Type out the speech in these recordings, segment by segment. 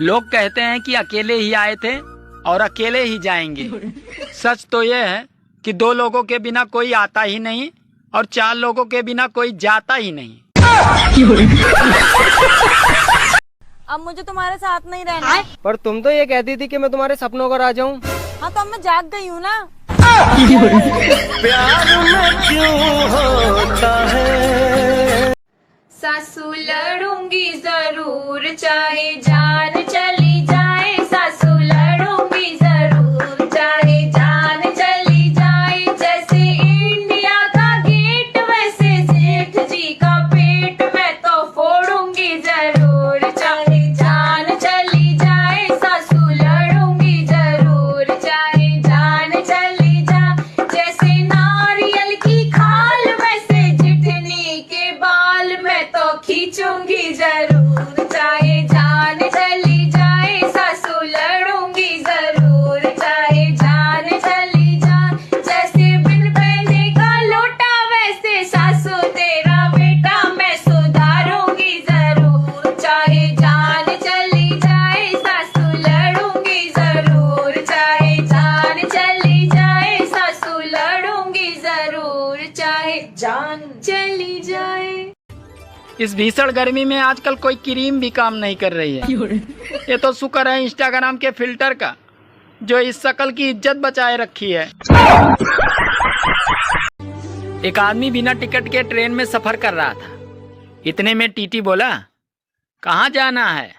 लोग कहते हैं कि अकेले ही आए थे और अकेले ही जाएंगे। सच तो ये है कि दो लोगों के बिना कोई आता ही नहीं और चार लोगों के बिना कोई जाता ही नहीं। अब मुझे तुम्हारे साथ नहीं रहना है। पर तुम तो ये कहती थी कि मैं तुम्हारे सपनों का राजा हूँ। हाँ तो अब मैं जाग गई हूँ ना। प्यार में क्यों होता है। सासू लड़ूंगी जरूर चाहे जान चली जाए, सासू लड़ूंगी जरूर चाहे जान चली जाए। जैसे इंडिया का गेट वैसे जेठ जी का पेट मैं तो फोड़ूंगी जरूर चाहे जान चली जाए, सासू लड़ूंगी जरूर चाहे जान चली जाए। जैसे नारियल की खाल वैसे जितनी के बाल मैं तो खींचूंगी जरूर चाहे जान चली जाए, सासू लड़ूंगी जरूर चाहे जान चली जाए। जैसे बिन पहने का लोटा वैसे सासू तेरा बेटा मैं सुधारूंगी जरूर चाहे जान चली जाए, सासू लड़ूंगी जरूर चाहे जान चली जाए, सासू लड़ूंगी जरूर चाहे जान चली जाए। इस भीषण गर्मी में आजकल कोई क्रीम भी काम नहीं कर रही है। ये तो शुक्र है इंस्टाग्राम के फिल्टर का, जो इस शक्ल की इज्जत बचाए रखी है। एक आदमी बिना टिकट के ट्रेन में सफर कर रहा था। इतने में टीटी बोला, कहाँ जाना है?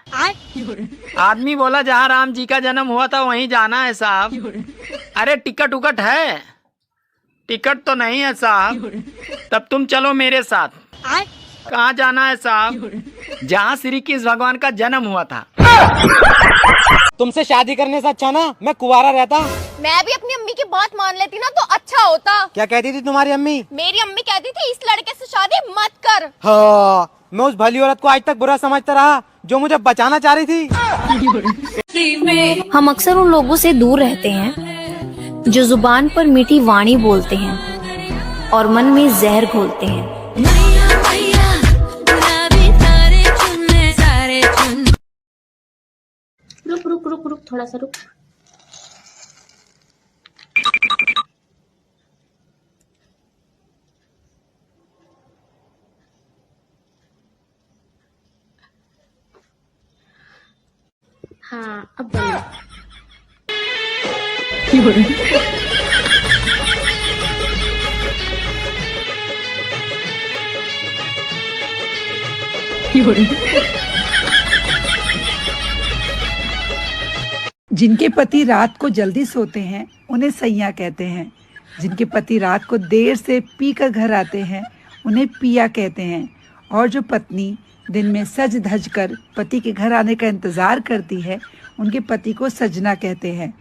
आदमी बोला, जहाँ राम जी का जन्म हुआ था वहीं जाना है साहब। अरे टिकट उकट है? टिकट तो नहीं है साहब। तब तुम चलो मेरे साथ। कहाँ जाना है साहब? जहाँ श्री कृष्ण भगवान का जन्म हुआ था। तुमसे शादी करने से अच्छा ना मैं कुंवारा रहता। मैं भी अपनी अम्मी की बात मान लेती ना तो अच्छा होता। क्या कहती थी तुम्हारी अम्मी? मेरी अम्मी कहती थी इस लड़के से शादी मत कर। हाँ, मैं उस भली औरत को आज तक बुरा समझता रहा जो मुझे बचाना चाह रही थी। हम अक्सर उन लोगों से दूर रहते हैं जो जुबान पर मीठी वाणी बोलते हैं और मन में जहर घोलते हैं। रुक रुक रुक रुक थोड़ा सा रुक। हाँ अब बोलो। जिनके पति रात को जल्दी सोते हैं उन्हें सैया कहते हैं। जिनके पति रात को देर से पी कर घर आते हैं उन्हें पिया कहते हैं। और जो पत्नी दिन में सज धज कर पति के घर आने का इंतजार करती है उनके पति को सजना कहते हैं।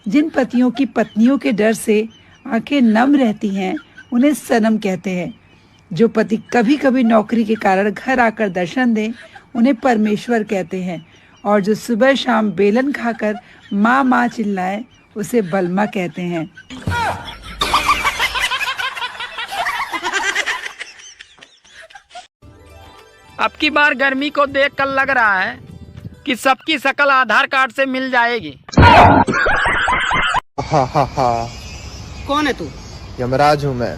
जिन पतियों की पत्नियों के डर से आंखें नम रहती हैं उन्हें सनम कहते हैं। जो पति कभी कभी नौकरी के कारण घर आकर दर्शन दें उन्हें परमेश्वर कहते हैं। और जो सुबह शाम बेलन खाकर माँ माँ चिल्लाए उसे बलमा कहते हैं। अब की बार गर्मी को देख कर लग रहा है कि सबकी शकल आधार कार्ड से मिल जाएगी। हा हा हा। कौन है तू? यमराज हूँ मैं।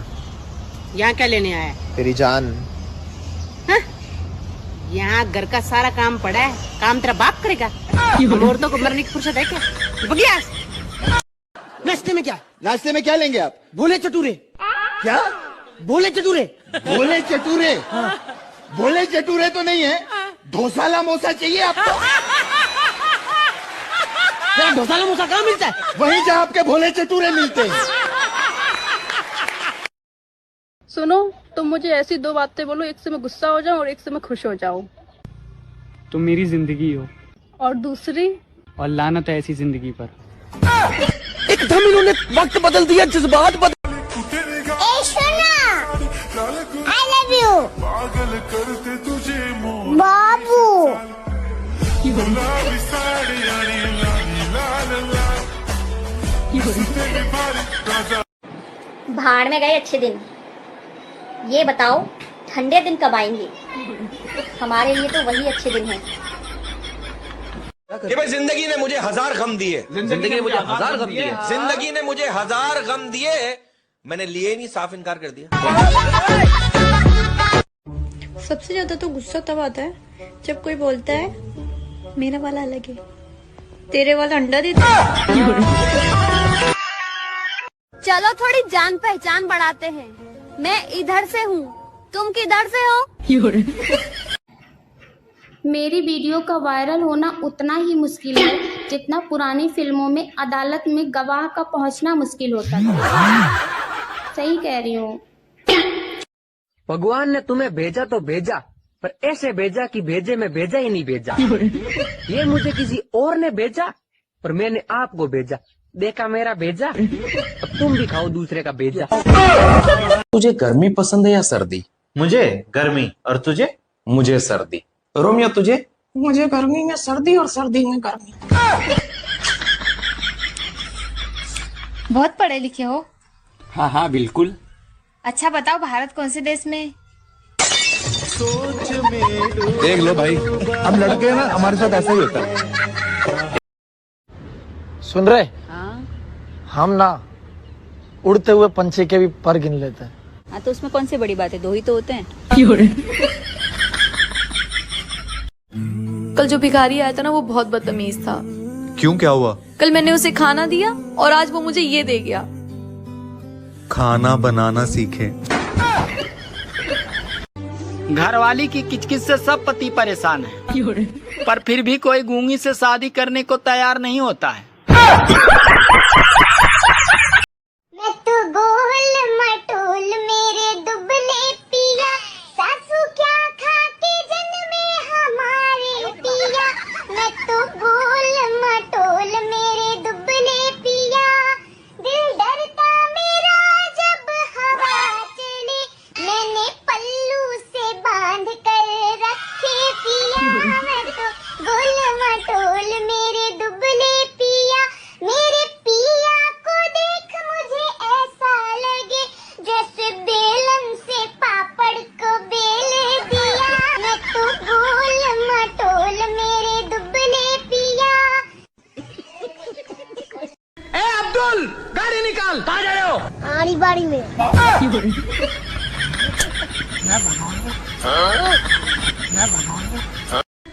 यहाँ क्या लेने आया? तेरी जान। यहाँ घर का सारा काम पड़ा है, काम तेरा बाप करेगा। औरतों को मरने की फुर्सत है क्या? बगिया। नाश्ते में क्या? नाश्ते में क्या लेंगे आप? भोले चटूरे। क्या? भोले चटूरे। भोले चटूरे? भोले चटूरे तो नहीं है, ढोसाला मोसा चाहिए आपको। तेरा ढोसाला मोसा कहाँ मिलता है? वहीं जहाँ आपके भोले चटूरे मिलते हैं। सुनो, तुम मुझे ऐसी दो बातें बोलो, एक से मैं गुस्सा हो जाऊं और एक से मैं खुश हो जाऊं। तुम मेरी जिंदगी हो और दूसरी? और लानत है ऐसी जिंदगी पर। एकदम इन्होंने वक्त बदल दिया, जज्बात बदल। I love you बाबू। भाड़ में गए अच्छे दिन। ये बताओ ठंडे दिन कब आएंगे? हमारे लिए तो वही अच्छे दिन हैं। कि भाई जिंदगी ने मुझे 1000 गम दिए, जिंदगी ने मुझे 1000 गम दिए, जिंदगी ने मुझे 1000 गम दिए, मैंने लिए ही नहीं, साफ इनकार कर दिया। सबसे ज्यादा तो गुस्सा तब आता है जब कोई बोलता है मेरा वाला अलग है, तेरे वाला अंडा देता है। चलो थोड़ी जान पहचान बढ़ाते हैं। मैं इधर से हूँ, तुम किधर से हो? मेरी वीडियो का वायरल होना उतना ही मुश्किल है जितना पुरानी फिल्मों में अदालत में गवाह का पहुंचना मुश्किल होता था। सही कह रही हूँ। भगवान ने तुम्हें भेजा तो भेजा, पर ऐसे भेजा कि भेजे में भेजा ही नहीं भेजा। ये मुझे किसी और ने भेजा, पर मैंने आपको भेजा। देखा मेरा भेजा, अब तुम भी खाओ दूसरे का भेजा। तुझे गर्मी पसंद है या सर्दी? मुझे गर्मी। और तुझे? मुझे सर्दी। रोमियो तुझे? मुझे गर्मी में सर्दी और सर्दी में गर्मी। बहुत पढ़े लिखे हो? हाँ हाँ बिल्कुल। अच्छा बताओ, भारत कौन से देश में? देख लो भाई, हम लड़के हैं ना, हमारे साथ ऐसा ही होता है। सुन रहे? हम ना उड़ते हुए पंछी के भी पर गिन लेते हैं। हाँ तो उसमें कौन सी बड़ी बात है, 2 ही तो होते हैं। कल जो भिखारी आया था ना, वो बहुत बदतमीज था। क्यों, क्या हुआ? कल मैंने उसे खाना दिया और आज वो मुझे ये दे गया। खाना बनाना सीखे। घरवाली की किचकिच से सब पति परेशान है, पर फिर भी कोई गूंगी से शादी करने को तैयार नहीं होता है। मैं तो गोल मटोल मेरे दुबले पिया, सासू क्या खा के जन्मे हमारे पिया। मैं तो गोल मटोल मेरे दुबले पिया, दिल डरता मेरा जब हवा चले, मैंने पल्लू से बांध कर रखे पिया। मैं तो गोल मटोल मेरे दुबले पिया, मेरे पिया को देख मुझे ऐसा लगे जैसे बेलन से पापड़ को बेल दिया। मैं तो गोल मटोल मेरे दुबले पिया। ए अब्दुल, गाड़ी निकाल, कहाँ जा रहे हो? आड़ी बाड़ी में।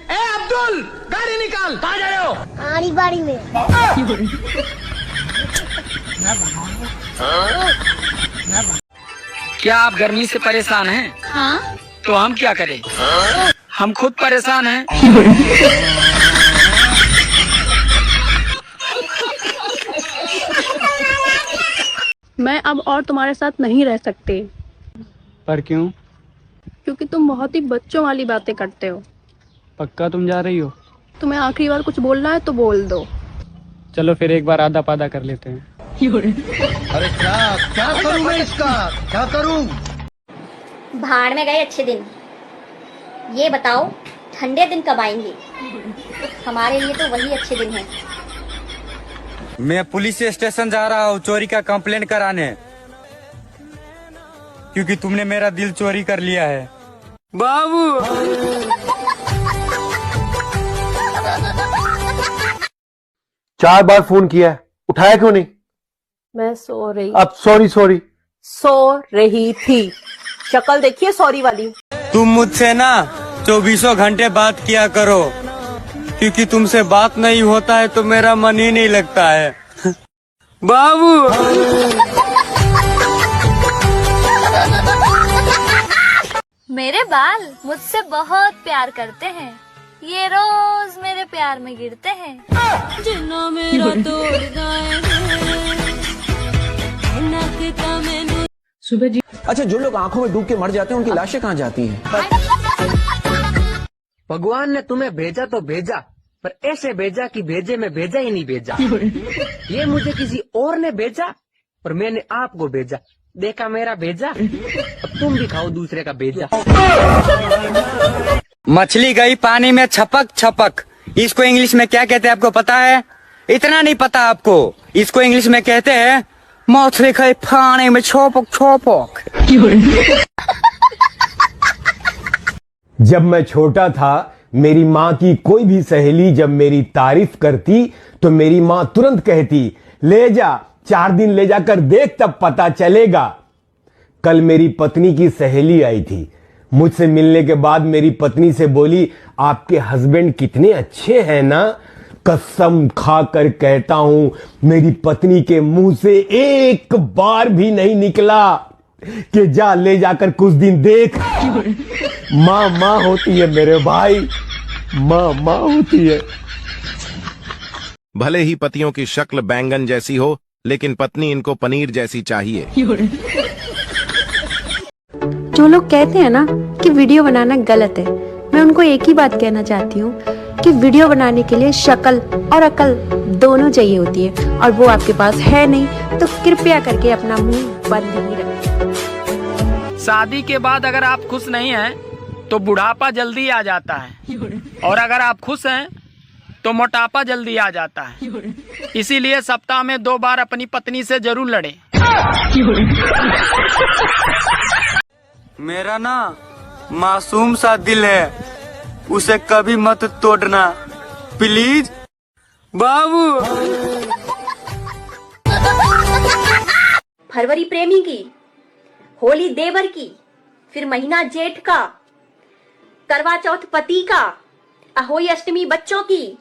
ए अब्दुल, गाड़ी निकाल, कहाँ जा रहे हो? आड़ी बाड़ी में। क्या आप गर्मी से परेशान हैं? हाँ। तो हम क्या करें? हम खुद परेशान हैं। मैं अब और तुम्हारे साथ नहीं रह सकती, पर क्यों? क्योंकि तुम बहुत ही बच्चों वाली बातें करते हो। पक्का तुम जा रही हो? तुम्हें आखिरी बार कुछ बोलना है तो बोल दो। चलो फिर एक बार आधा पादा कर लेते हैं। अरे क्या करूं मैं इसका, क्या करूं? भाड़ में गए अच्छे दिन। ये बताओ ठंडे दिन कब आएंगे? हमारे लिए तो वही अच्छे दिन हैं। मैं पुलिस स्टेशन जा रहा हूँ चोरी का कंप्लेंट कराने, क्योंकि तुमने मेरा दिल चोरी कर लिया है। बाबू 4 बार फोन किया, उठाया क्यों नहीं? मैं सो रही अब सो रही थी। शक्ल देखिए सॉरी वाली। तुम मुझसे ना 24 घंटे बात किया करो, क्योंकि तुमसे बात नहीं होता है तो मेरा मन ही नहीं लगता है। बाबू मेरे बाल मुझसे बहुत प्यार करते हैं, ये रोज मेरे प्यार में गिरते हैं। जिन्ना मेरा तोड़ सुबह जी। अच्छा, जो लोग आंखों में डूब के मर जाते हैं उनकी लाशें कहाँ जाती हैं? भगवान ने तुम्हें भेजा तो भेजा, पर ऐसे भेजा कि भेजे में भेजा ही नहीं भेजा। ये मुझे किसी और ने भेजा, पर मैंने आपको भेजा। देखा मेरा भेजा, अब तुम भी खाओ दूसरे का भेजा। मछली गई पानी में छपक छपक, इसको इंग्लिश में क्या कहते हैं आपको पता है? इतना नहीं पता आपको? इसको इंग्लिश में कहते हैं मछली गई पानी में छपक छपक। जब मैं छोटा था मेरी माँ की कोई भी सहेली जब मेरी तारीफ करती तो मेरी माँ तुरंत कहती, ले जा 4 दिन ले जाकर देख तब पता चलेगा। कल मेरी पत्नी की सहेली आई थी, मुझसे मिलने के बाद मेरी पत्नी से बोली, आपके हस्बैंड कितने अच्छे हैं ना। कसम खाकर कहता हूं मेरी पत्नी के मुंह से एक बार भी नहीं निकला कि जा ले जाकर कुछ दिन देख। माँ माँ होती है मेरे भाई, माँ माँ होती है। भले ही पतियों की शक्ल बैंगन जैसी हो, लेकिन पत्नी इनको पनीर जैसी चाहिए। जो लोग कहते हैं ना कि वीडियो बनाना गलत है, मैं उनको एक ही बात कहना चाहती हूँ कि वीडियो बनाने के लिए शक्ल और अकल दोनों चाहिए होती है, और वो आपके पास है नहीं, तो कृपया करके अपना मुंह बंद ही रखें। शादी के बाद अगर आप खुश नहीं हैं तो बुढ़ापा जल्दी आ जाता है, और अगर आप खुश हैं तो मोटापा जल्दी आ जाता है। इसीलिए सप्ताह में 2 बार अपनी पत्नी से जरूर लड़ें। मेरा ना मासूम सा दिल है, उसे कभी मत तोड़ना प्लीज बाबू। फरवरी प्रेमी की, होली देवर की, फिर महीना जेठ का, करवा चौथ पति का, अहोई अष्टमी बच्चों की,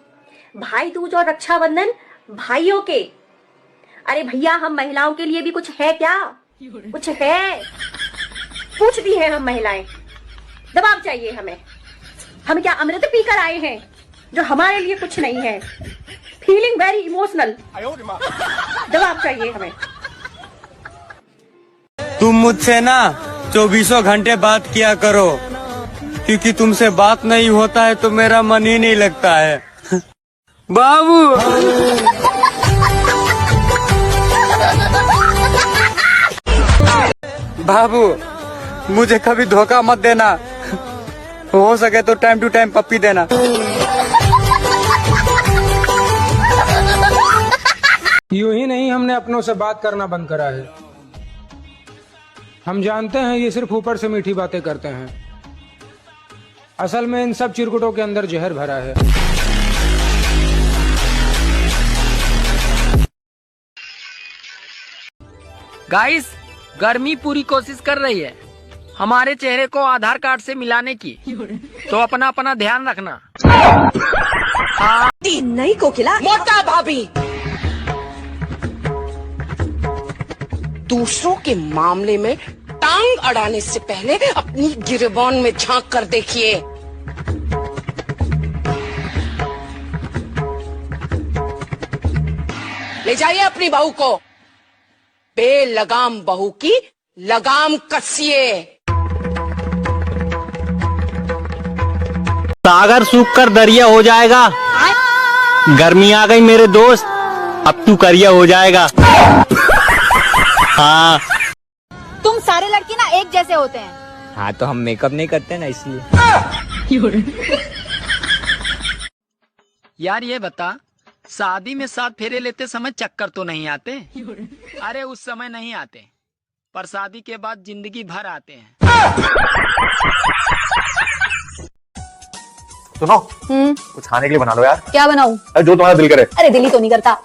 भाई दूज और रक्षाबंधन भाइयों के। अरे भैया, हम महिलाओं के लिए भी कुछ है क्या? कुछ है? पूछती हैं हम महिलाएं। दबाव चाहिए हमें। हम क्या अमृत पीकर आए हैं जो हमारे लिए कुछ नहीं है? Feeling very emotional. दबाव चाहिए हमें। तुम मुझसे ना 24 घंटे बात किया करो, क्योंकि तुमसे बात नहीं होता है तो मेरा मन ही नहीं लगता है बाबू। बाबू, मुझे कभी धोखा मत देना, हो सके तो टाइम टू टाइम पप्पी देना। यूं ही नहीं हमने अपनों से बात करना बंद करा है। हम जानते हैं ये सिर्फ ऊपर से मीठी बातें करते हैं, असल में इन सब चिरकुटों के अंदर जहर भरा है। गाइस, गर्मी पूरी कोशिश कर रही है हमारे चेहरे को आधार कार्ड से मिलाने की, तो अपना अपना ध्यान रखना। नहीं कोकिला, मोटा भाभी। दूसरों के मामले में टांग अड़ाने से पहले अपनी गिरेबान में झांक कर देखिए। ले जाइए अपनी बहू को, बेलगाम बहू की लगाम कसिए। सागर सूख कर दरिया हो जाएगा। गर्मी आ गई मेरे दोस्त, अब तू करिया हो जाएगा। हाँ, तुम सारे लड़के ना एक जैसे होते हैं। हाँ, तो हम मेकअप नहीं करते ना इसलिए। यार ये बता, शादी में 7 फेरे लेते समय चक्कर तो नहीं आते? अरे उस समय नहीं आते, पर शादी के बाद जिंदगी भर आते हैं। सुनो, कुछ खाने के लिए बना लो यार। क्या बनाऊं? जो तुम्हारा दिल करे। अरे दिल ही तो नहीं करता।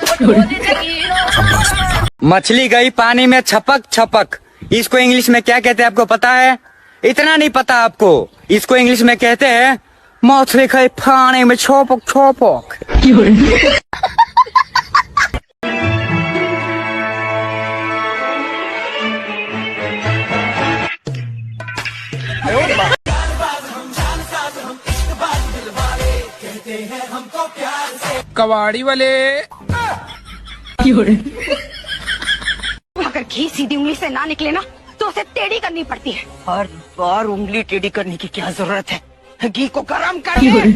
मछली गई पानी में छपक छपक, इसको इंग्लिश में क्या कहते हैं आपको पता है? इतना नहीं पता आपको? इसको इंग्लिश में कहते हैं मछली गई पानी में छपक छपक। कबाड़ी वाले। अगर घी सीधी उंगली से ना निकले ना तो उसे टेढ़ी करनी पड़ती है। हर बार उंगली टेढ़ी करने की क्या जरूरत है? घी को गरम करिए।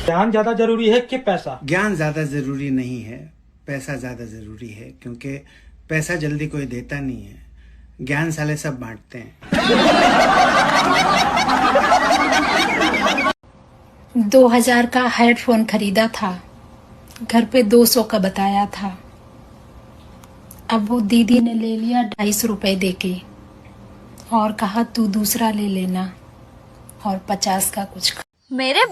ज्ञान ज्यादा जरूरी है कि पैसा? ज्ञान ज्यादा जरूरी नहीं है, पैसा ज्यादा जरूरी है, क्योंकि पैसा जल्दी कोई देता नहीं है, ज्ञान साले सब बांटते हैं। 2000 का हेडफोन खरीदा था, घर पे 200 का बताया था। अब वो दीदी ने ले लिया 250 रुपए देके और कहा तू दूसरा ले लेना और 50 का कुछ। मेरे